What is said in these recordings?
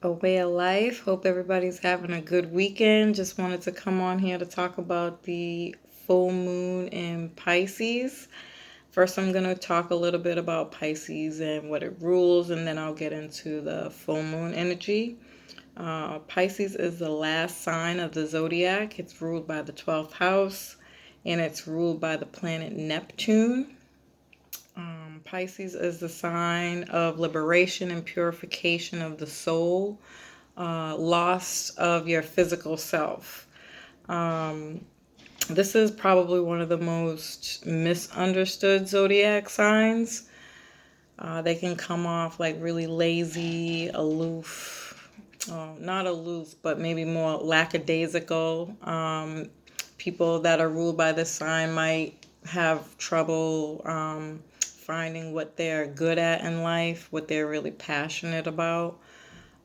A way of life. Hope everybody's having a good weekend. Just wanted to come on here to talk about the full moon in Pisces. First, I'm going to talk a little bit about Pisces and what it rules, and then I'll get into the full moon energy. Pisces is the last sign of the zodiac. It's ruled by the 12th house, and it's ruled by the planet Neptune. Pisces is the sign of liberation and purification of the soul, loss of your physical self. Um, this is probably one of the most misunderstood zodiac signs. They can come off like really lazy, aloof, not aloof, but maybe more lackadaisical. People that are ruled by this sign might have trouble finding what they're good at in life, what they're really passionate about.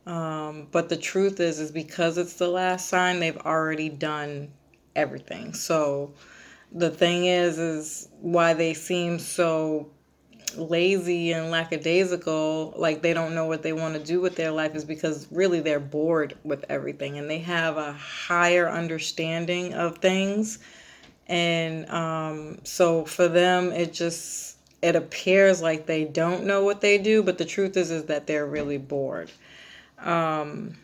But the truth is because it's the last sign, they've already done everything. So the thing is why they seem so lazy and lackadaisical, like they don't know what they want to do with their life, is because really they're bored with everything and they have a higher understanding of things. And so for them, it appears like they don't know what they do, but the truth is that they're really bored. Um,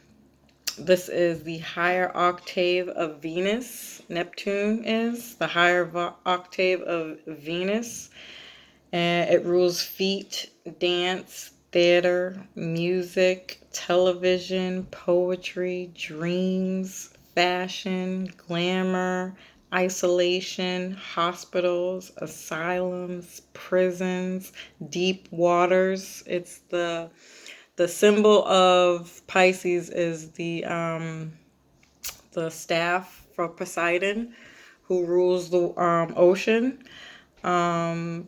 this is the higher octave of Venus. Neptune is the higher octave of Venus. And it rules feet, dance, theater, music, television, poetry, dreams, fashion, glamour, isolation, hospitals, asylums, prisons, deep waters. It's the symbol of Pisces is the staff for Poseidon, who rules the ocean. Um,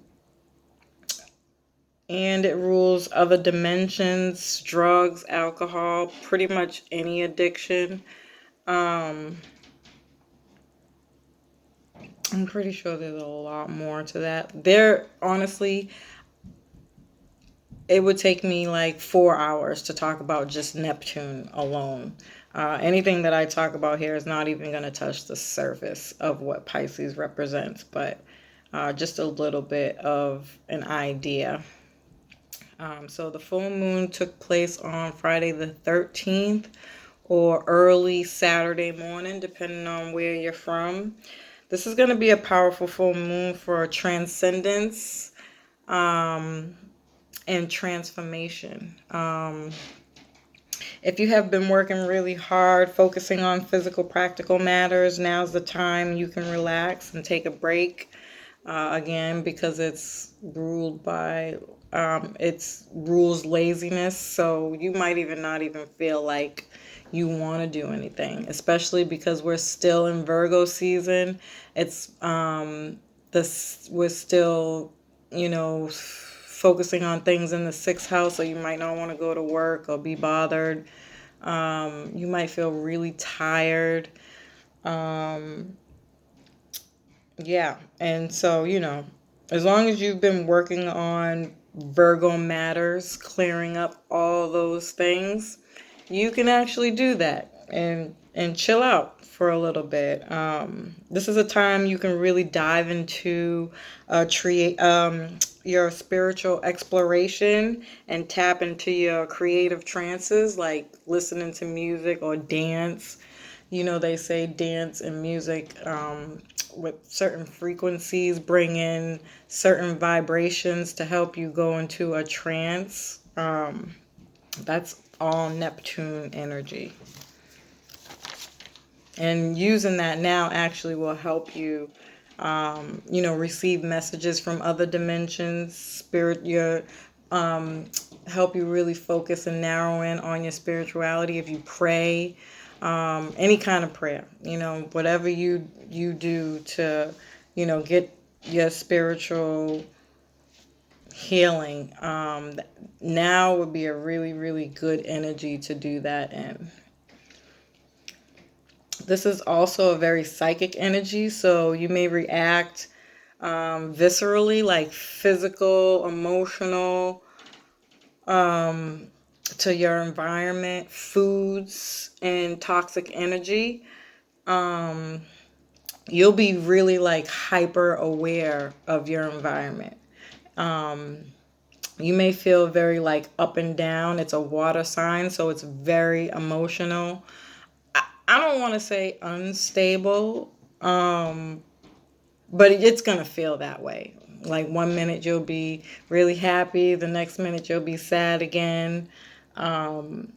and it rules other dimensions, drugs, alcohol, pretty much any addiction. Um, I'm pretty sure there's a lot more to that. There, honestly, it would take me like 4 hours to talk about just Neptune alone. Anything that I talk about here is not even going to touch the surface of what Pisces represents, but just a little bit of an idea. So the full moon took place on Friday the 13th or early Saturday morning, depending on where you're from. This is going to be a powerful full moon for transcendence um, and transformation. If you have been working really hard, focusing on physical, practical matters, now's the time you can relax and take a break. Again, because it's ruled by it's rules laziness, so you might even not even feel like you want to do anything, especially because we're still in Virgo season. It's this we're still, focusing on things in the sixth house, so you might not want to go to work or be bothered. You might feel really tired. Um, Yeah, and so, as long as you've been working on Virgo matters, clearing up all those things, you can actually do that and chill out for a little bit. This is a time you can really dive into your spiritual exploration and tap into your creative trances, like listening to music or dance. They say dance and music with certain frequencies bring in certain vibrations to help you go into a trance. That's all Neptune energy. And using that now actually will help you, receive messages from other dimensions, help you really focus and narrow in on your spirituality. If you pray, any kind of prayer, whatever you do to, get your spiritual healing, now would be a really, really good energy to do that in. This is also a very psychic energy, so you may react viscerally, like physical, emotional, to your environment, foods, and toxic energy, um, you'll be really like hyper aware of your environment. Um, you may feel very like up and down. It's a water sign, so it's very emotional. I don't want to say unstable, but it's going to feel that way. Like one minute you'll be really happy, the next minute you'll be sad again. Um,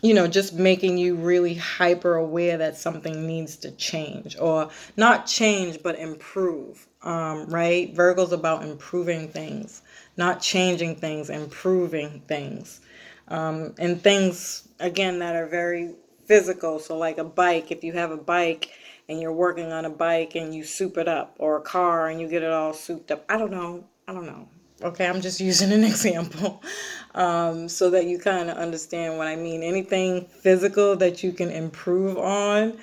just making you really hyper aware that something needs to change, or not change, but improve. Right? Virgo's about improving things, not changing things, improving things. And things, again, that are very physical. So, like a bike, if you have a bike and you're working on a bike and you soup it up, or a car and you get it all souped up. I don't know. I don't know. Okay, I'm just using an example, so that you kind of understand what I mean. Anything physical that you can improve on,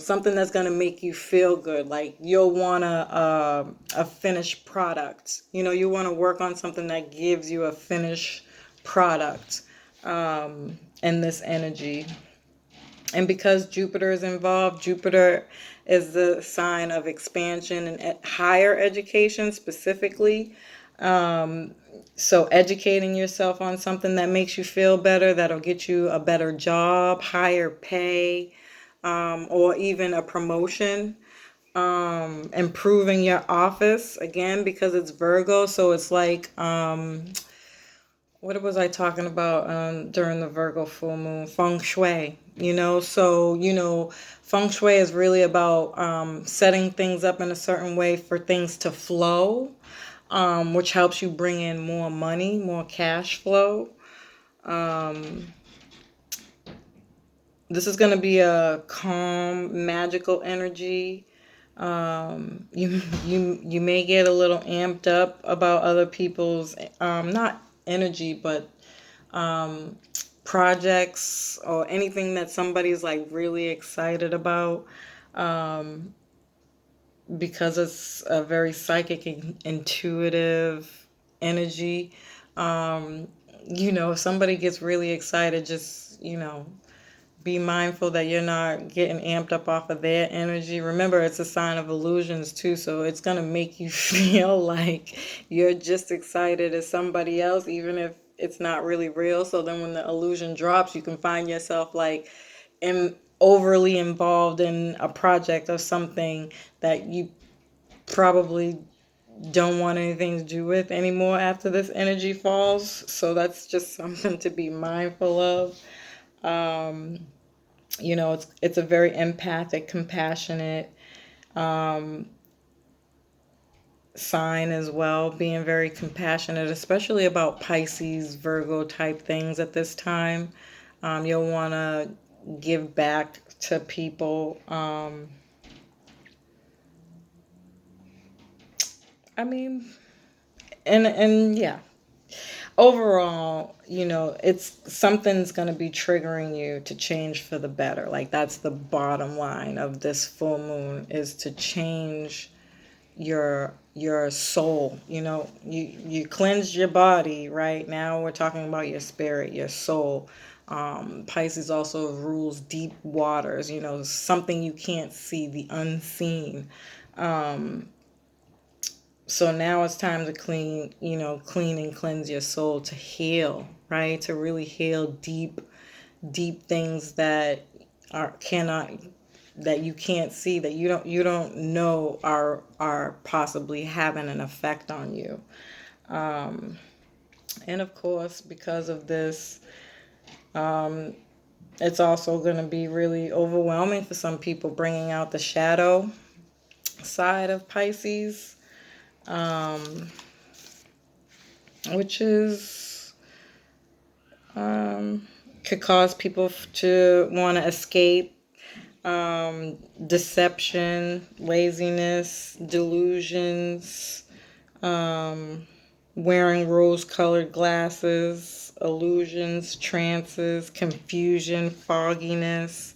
something that's going to make you feel good. Like you'll want a finished product. You want to work on something that gives you a finished product, in this energy. And because Jupiter is involved, Jupiter is the sign of expansion and higher education specifically. Um, so educating yourself on something that makes you feel better, that'll get you a better job, higher pay, or even a promotion. Improving your office, again, because it's Virgo. So it's like, what was I talking about during the Virgo full moon? Feng shui, So, feng shui is really about setting things up in a certain way for things to flow, which helps you bring in more money, more cash flow. Um, this is going to be a calm, magical energy. You may get a little amped up about other people's not energy, but um, projects, or anything that somebody's like really excited about, um, because it's a very psychic and intuitive energy. Um, if somebody gets really excited, just, be mindful that you're not getting amped up off of their energy. Remember, it's a sign of illusions too, so it's going to make you feel like you're just excited as somebody else, even if it's not really real. So then when the illusion drops, you can find yourself like overly involved in a project or something that you probably don't want anything to do with anymore after this energy falls. So that's just something to be mindful of. Um, it's a very empathic, compassionate um, sign as well, being very compassionate, especially about Pisces, Virgo type things at this time. You'll want to give back to people. I mean, and yeah, overall, it's something's going to be triggering you to change for the better. Like that's the bottom line of this full moon, is to change your soul. You cleanse your body. Right now we're talking about your spirit, your soul. Pisces also rules deep waters, something you can't see, the unseen. So now it's time to clean and cleanse your soul, to heal, right? To really heal deep things that are cannot that you can't see, that you don't know are possibly having an effect on you. And of course, because of this, it's also going to be really overwhelming for some people, bringing out the shadow side of Pisces, um, which is could cause people to want to escape, deception, laziness, delusions, um, wearing rose-colored glasses, illusions, trances, confusion, fogginess,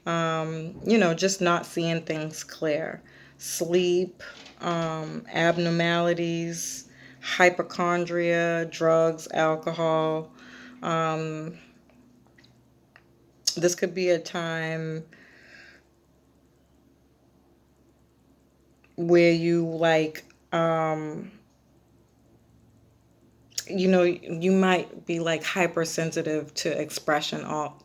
just not seeing things clear, sleep, abnormalities, hypochondria, drugs, alcohol. Um, this could be a time where you you might be like hypersensitive to expression, all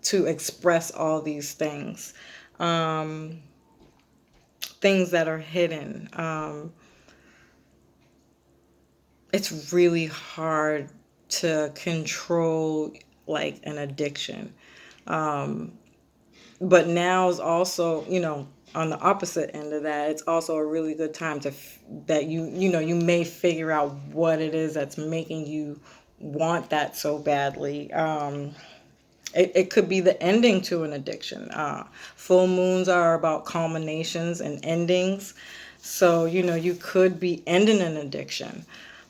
to express all these things, um, things that are hidden. It's really hard to control like an addiction. Um, but now is also, on the opposite end of that, it's also a really good time that you may figure out what it is that's making you want that so badly. It could be the ending to an addiction. Full moons are about culminations and endings. So, you could be ending an addiction.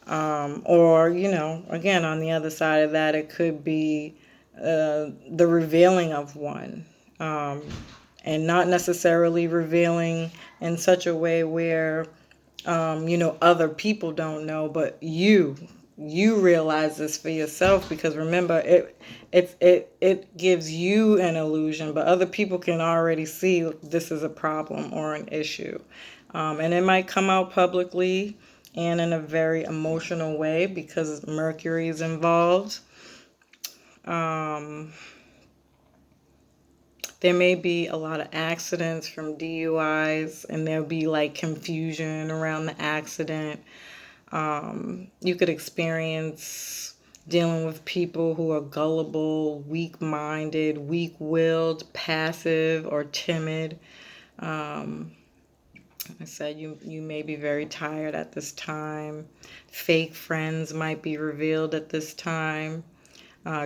Or, again, on the other side of that, it could be the revealing of one. Um, and not necessarily revealing in such a way where other people don't know, but you realize this for yourself, because remember, it gives you an illusion, but other people can already see this is a problem or an issue. And it might come out publicly and in a very emotional way because Mercury is involved. um, there may be a lot of accidents from DUIs, and there'll be like confusion around the accident. You could experience dealing with people who are gullible, weak-minded, weak-willed, passive, or timid. Um, I said you may be very tired at this time. Fake friends might be revealed at this time.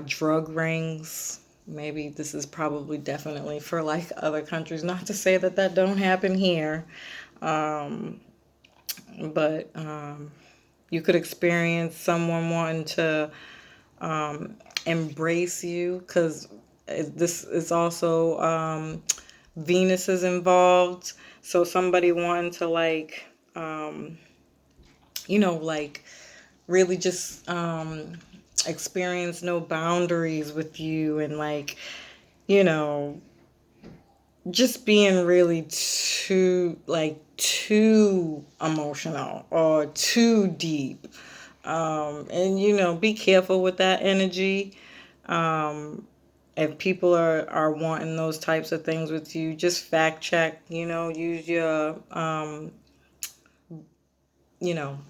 Drug rings. Maybe this is probably definitely for like other countries. Not to say that that don't happen here, um, but you could experience someone wanting to embrace you, because this is also Venus is involved. So somebody wanting to um, like really just experience no boundaries with you, and you know, just being really too emotional or too deep. And be careful with that energy. Um, if people are wanting those types of things with you, just fact check, use your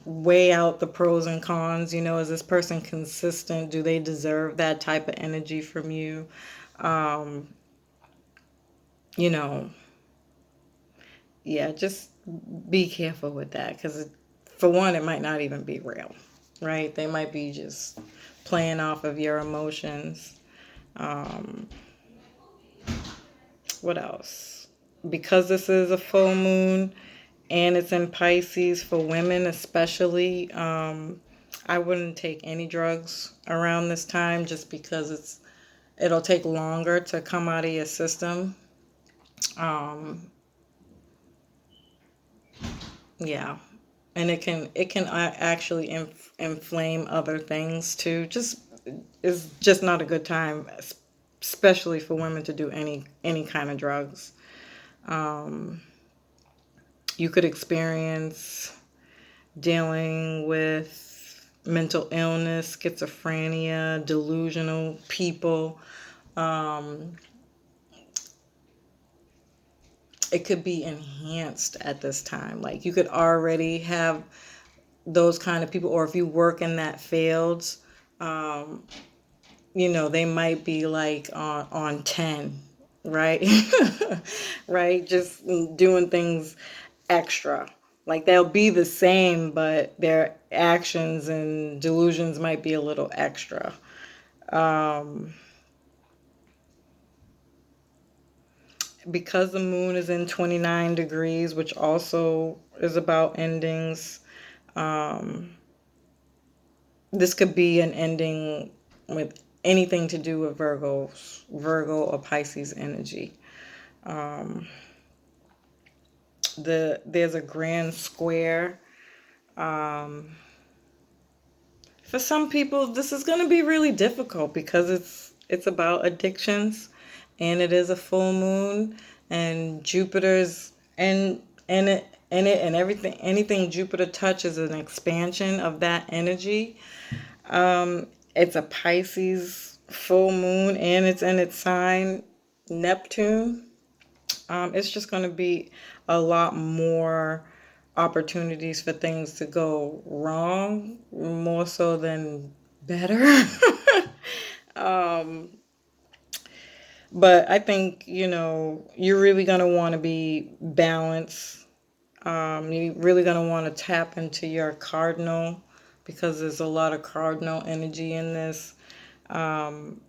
weigh out the pros and cons. Is this person consistent? Do they deserve that type of energy from you? Um, you know, yeah, just be careful with that, because for one, it might not even be real, right? They might be just playing off of your emotions. Um, what else? Because this is a full moon and it's in Pisces, for women especially, I wouldn't take any drugs around this time, just because it'll take longer to come out of your system. Um, yeah, and it can actually inflame other things too. Just It's just not a good time, especially for women, to do any kind of drugs. Um, you could experience dealing with mental illness, schizophrenia, delusional people. Um, it could be enhanced at this time. Like, you could already have those kind of people, or if you work in that field, um, they might be like on 10, right? Right? Just doing things extra. Like, they'll be the same, but their actions and delusions might be a little extra. Um, because the moon is in 29 degrees, which also is about endings, um, this could be an ending with anything to do with Virgo or Pisces energy. Um, there's a grand square. Um, For some people, this is going to be really difficult because it's about addictions, and it is a full moon, and Jupiter's and everything, anything Jupiter touches is an expansion of that energy. It's a Pisces full moon, and it's in its sign Neptune. It's just going to be a lot more opportunities for things to go wrong, more so than better. um, but I think, you're really going to want to be balanced. You're really going to want to tap into your cardinal because there's a lot of cardinal energy in this. Um,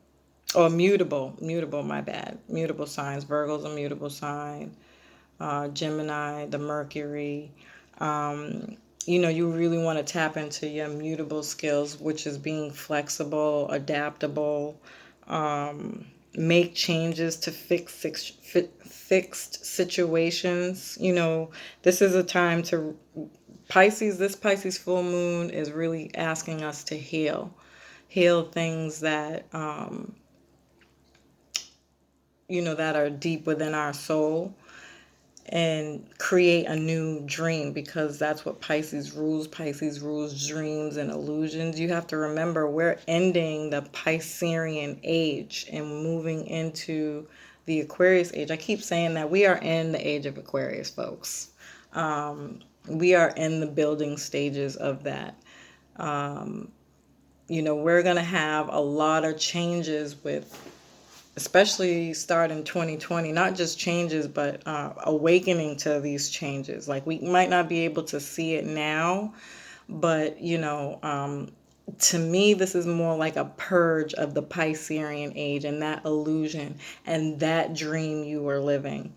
or mutable, my bad. Mutable signs. Virgo's a mutable sign. Gemini, the Mercury. Um, you really want to tap into your mutable skills, which is being flexible, adaptable, make changes to fixed situations. This is a time to this Pisces full moon is really asking us to heal things that, that are deep within our soul and create a new dream because that's what Pisces rules. Pisces rules dreams and illusions. You have to remember we're ending the Piscean age and moving into the Aquarius age. I keep saying that we are in the age of Aquarius, folks. We are in the building stages of that. We're going to have a lot of changes with, especially starting 2020, not just changes, but awakening to these changes. Like we might not be able to see it now, but to me, this is more like a purge of the Piscean age and that illusion and that dream you were living.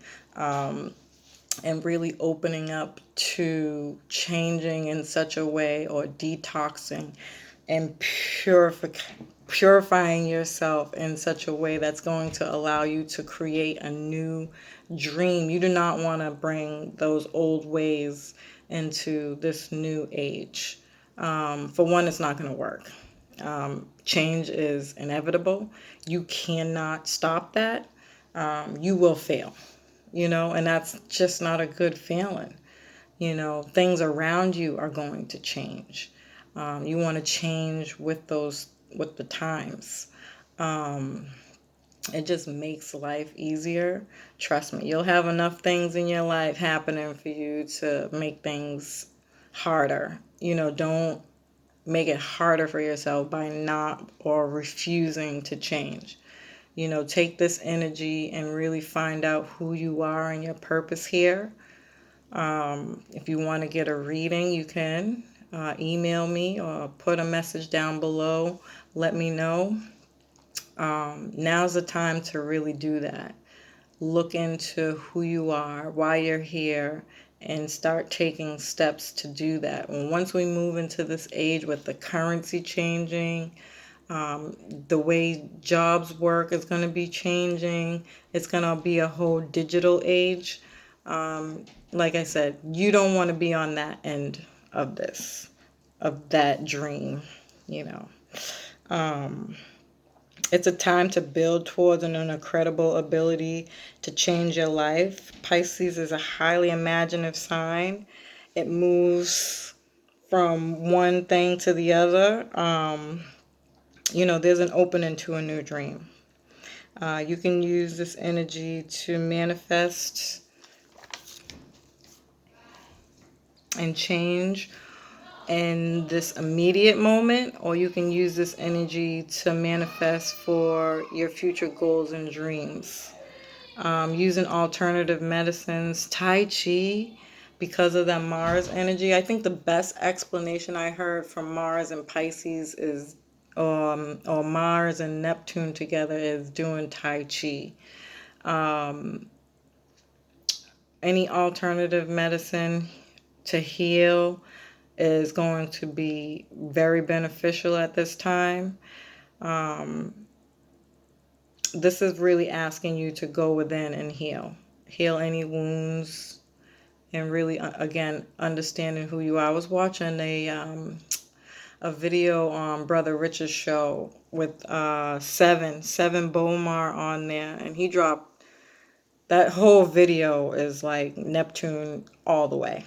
And really opening up to changing in such a way, or detoxing and purifying yourself in such a way that's going to allow you to create a new dream. You do not want to bring those old ways into this new age. For one, it's not going to work. Change is inevitable. You cannot stop that. You will fail, and that's just not a good feeling. Things around you are going to change. You want to change with the times. It just makes life easier. Trust me, you'll have enough things in your life happening for you to make things harder. Don't make it harder for yourself by not or refusing to change. Take this energy and really find out who you are and your purpose here. If you want to get a reading, you can email me or put a message down below. Let me know. Now's the time to really do that. Look into who you are, why you're here, and start taking steps to do that. And once we move into this age with the currency changing, the way jobs work is going to be changing. It's going to be a whole digital age. Like I said, you don't want to be on that end of that dream, you know. It's a time to build towards an incredible ability to change your life. Pisces is a highly imaginative sign. It moves from one thing to the other. There's an opening to a new dream. You can use this energy to manifest and change in this immediate moment, or you can use this energy to manifest for your future goals and dreams. Using alternative medicines, Tai Chi, because of that Mars energy. I think the best explanation I heard from Mars and Pisces is, or Mars and Neptune together, is doing Tai Chi. Any alternative medicine to heal is going to be very beneficial at this time. This is really asking you to go within and heal any wounds, and really, again, understanding who you are. I was watching a a video on Brother Rich's show with Seven Bomar on there, and he dropped that whole video is like Neptune all the way.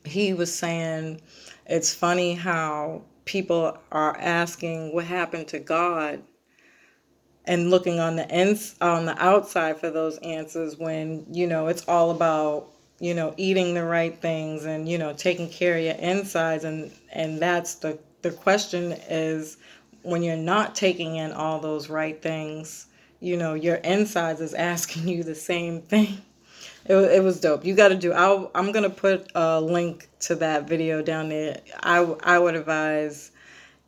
He was saying it's funny how people are asking what happened to God and looking on the outside for those answers when it's all about eating the right things and taking care of your insides, and that's the question is when you're not taking in all those right things, your insides is asking you the same thing. It was dope. You got to do. I'm gonna put a link to that video down there. I would advise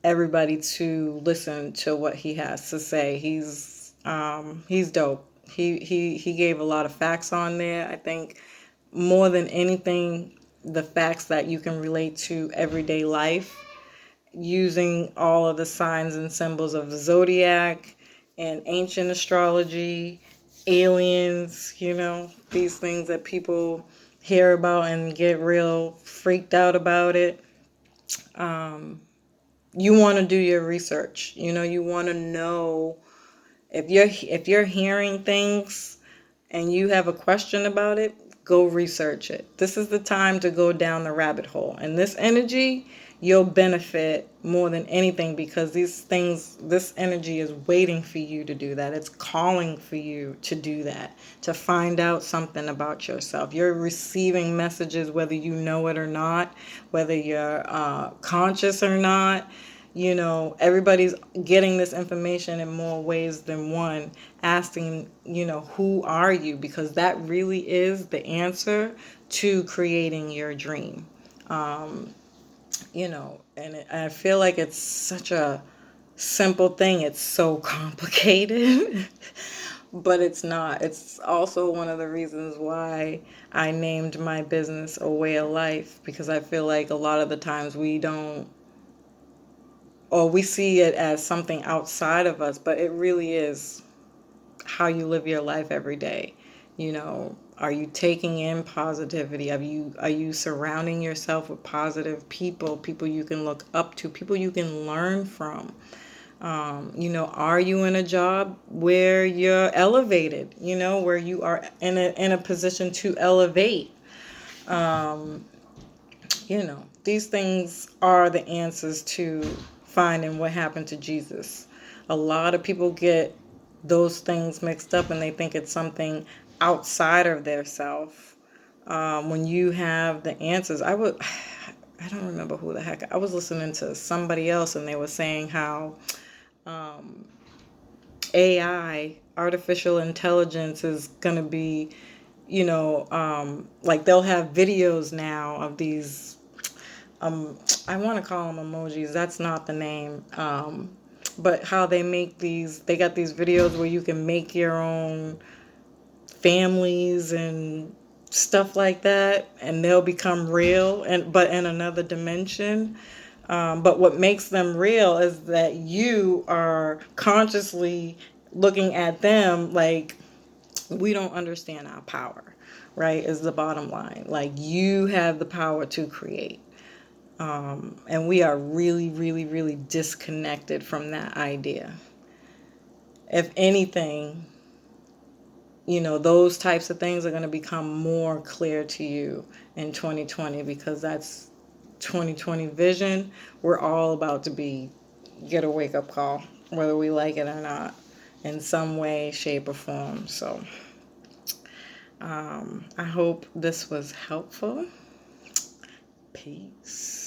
everybody to listen to what he has to say. He's dope. He gave a lot of facts on there. I think more than anything, the facts that you can relate to everyday life, using all of the signs and symbols of the zodiac and ancient astrology, aliens, these things that people hear about and get real freaked out about it. You want to do your research. You want to know if you're hearing things and you have a question about it, go research it. This is the time to go down the rabbit hole. And this energy, you'll benefit more than anything because this energy is waiting for you to do that. It's calling for you to do that, to find out something about yourself. You're receiving messages whether you know it or not, whether you're conscious or not. Everybody's getting this information in more ways than one, asking, who are you? Because that really is the answer to creating your dream. And I feel like it's such a simple thing. It's so complicated, but it's not. It's also one of the reasons why I named my business A Way of Life, because I feel like a lot of the times we don't, or we see it as something outside of us, but it really is how you live your life every day. Are you taking in positivity? Are you surrounding yourself with positive people you can look up to, people you can learn from? Are you in a job where you're elevated, where you are in a position to elevate? These things are the answers to finding what happened to Jesus. A lot of people get those things mixed up and they think it's something outside of their self. When you have the answers, I don't remember who the heck. I was listening to somebody else and they were saying how AI, artificial intelligence, is going to be, like they'll have videos now of these, I want to call them emojis. That's not the name. But how they got these videos where you can make your own families and stuff like that, and they'll become real, but in another dimension. But what makes them real is that you are consciously looking at them like, we don't understand our power, right? Is the bottom line. Like, you have the power to create. And we are really, really, really disconnected from that idea. If anything, those types of things are going to become more clear to you in 2020, because that's 2020 vision. We're all about to get a wake-up call, whether we like it or not, in some way, shape, or form. So I hope this was helpful. Peace.